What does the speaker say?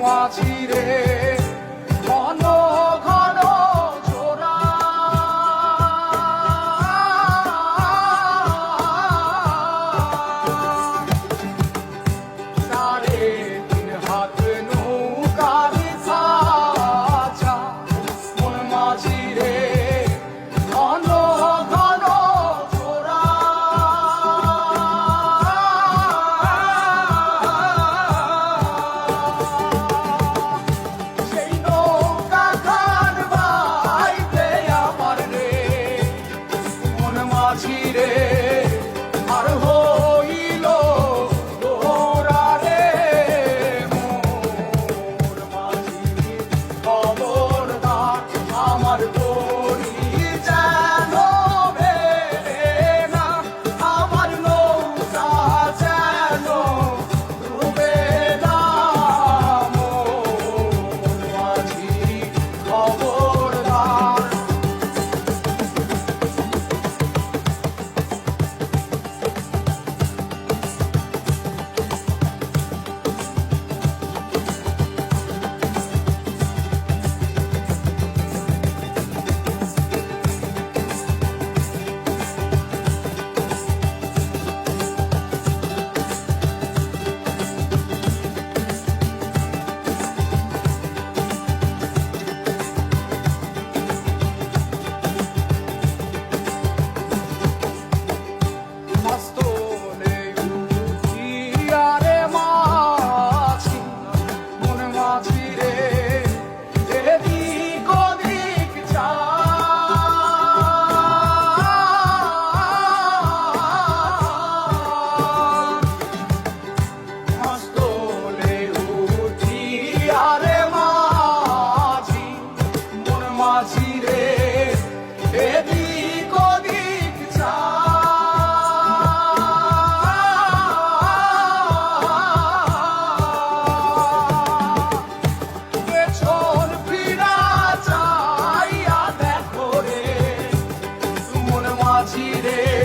মাঝিরে ঘন ঘন জোড়া সাড়ে তিন হাত নৌকার খাঁচা মন মাঝিরে ঘন ঘন জোড়া মাঝিরে আর হইল তোরা রে মোর মাঝি খবরদার আমার তরি যেন ভেড়ে না আমার নৌকা যেন ডুবে না মোর মাঝি খবরদার। মাঝিরে এদিক ওদিক চা পেছন ফিরা চাইয়া দেখো রে মন মাঝিরে